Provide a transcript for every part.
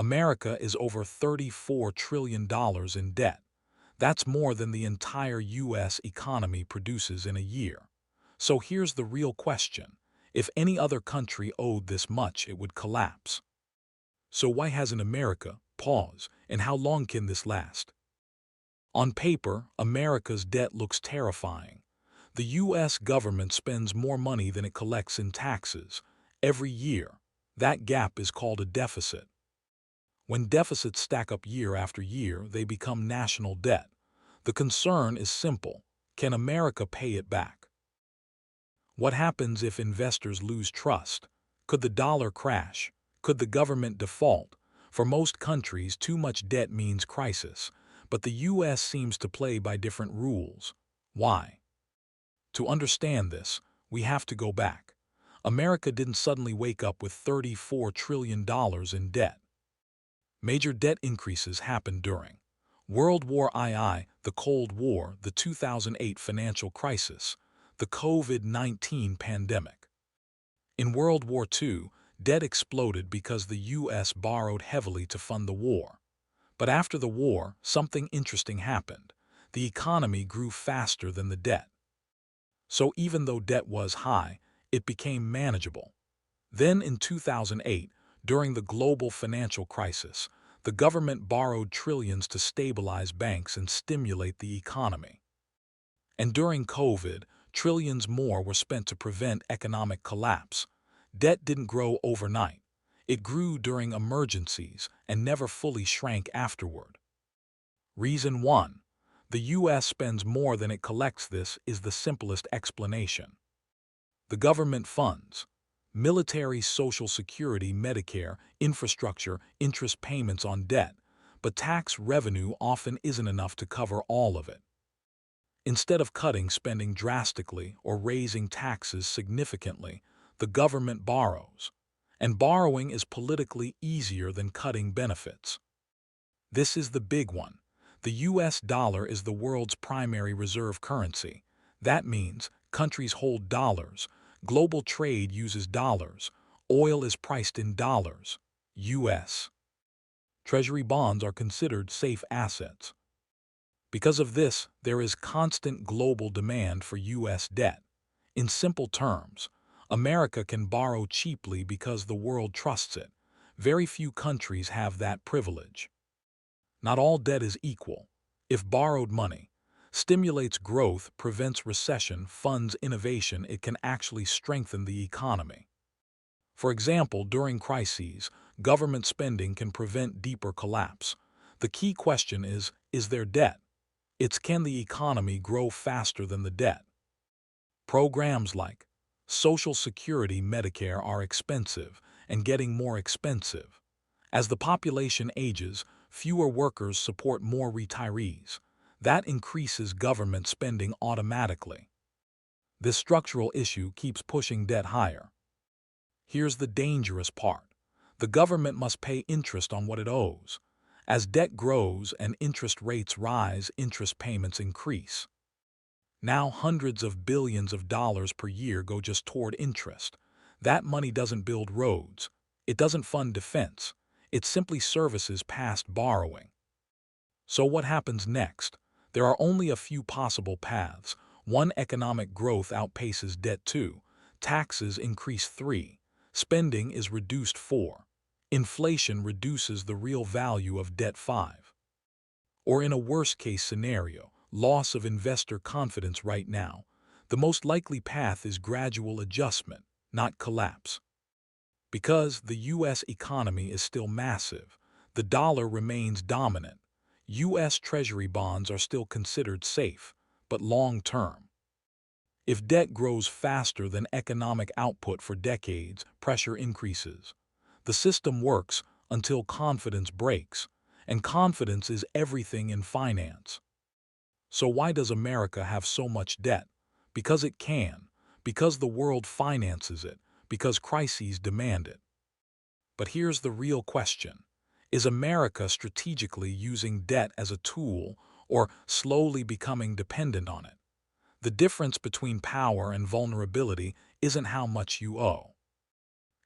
America is over $34 trillion in debt. That's more than the entire U.S. economy produces in a year. So here's the real question. If any other country owed this much, it would collapse. So why hasn't America? Pause. And how long can this last? On paper, America's debt looks terrifying. The U.S. government spends more money than it collects in taxes every year. That gap is called a deficit. When deficits stack up year after year, they become national debt. The concern is simple. Can America pay it back? What happens if investors lose trust? Could the dollar crash? Could the government default? For most countries, too much debt means crisis, but the U.S. seems to play by different rules. Why? To understand this, we have to go back. America didn't suddenly wake up with $34 trillion in debt. Major debt increases happened during World War II, the Cold War, the 2008 financial crisis, the COVID-19 pandemic. In World War II, debt exploded because the U.S. borrowed heavily to fund the war. But after the war, something interesting happened. The economy grew faster than the debt. So even though debt was high, it became manageable. Then in 2008, during the global financial crisis, the government borrowed trillions to stabilize banks and stimulate the economy. And during COVID, trillions more were spent to prevent economic collapse. Debt didn't grow overnight. It grew during emergencies and never fully shrank afterward. Reason 1. The U.S. spends more than it collects. This is the simplest explanation. The government funds military, Social Security, Medicare, infrastructure, interest payments on debt, but tax revenue often isn't enough to cover all of it. Instead of cutting spending drastically or raising taxes significantly, the government borrows. And borrowing is politically easier than cutting benefits. This is the big one. The U.S. dollar is the world's primary reserve currency. That means countries hold dollars. Global trade uses dollars. Oil is priced in dollars. U.S. Treasury bonds are considered safe assets. Because of this, there is constant global demand for U.S. debt. In simple terms, America can borrow cheaply because the world trusts it. Very few countries have that privilege. Not all debt is equal. If borrowed money stimulates growth, prevents recession, funds innovation, it can actually strengthen the economy. For example, during crises, government spending can prevent deeper collapse. The key question is there debt? It's can the economy grow faster than the debt? Programs like Social Security, Medicare are expensive and getting more expensive. As the population ages, fewer workers support more retirees. That increases government spending automatically. This structural issue keeps pushing debt higher. Here's the dangerous part. The government must pay interest on what it owes. As debt grows and interest rates rise, interest payments increase. Now hundreds of billions of dollars per year go just toward interest. That money doesn't build roads. It doesn't fund defense. It simply services past borrowing. So what happens next? There are only a few possible paths. 1. Economic growth outpaces debt. 2. Taxes increase. 3. Spending is reduced. 4. Inflation reduces the real value of debt. 5. Or in a worst-case scenario, loss of investor confidence. Right now, the most likely path is gradual adjustment, not collapse. Because the U.S. economy is still massive, the dollar remains dominant. U.S. Treasury bonds are still considered safe, but long-term. If debt grows faster than economic output for decades, pressure increases. The system works until confidence breaks, and confidence is everything in finance. So why does America have so much debt? Because it can, because the world finances it, because crises demand it. But here's the real question. Is America strategically using debt as a tool or slowly becoming dependent on it? The difference between power and vulnerability isn't how much you owe.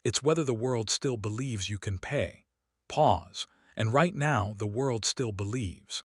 It's whether the world still believes you can pay. Pause. And right now, the world still believes.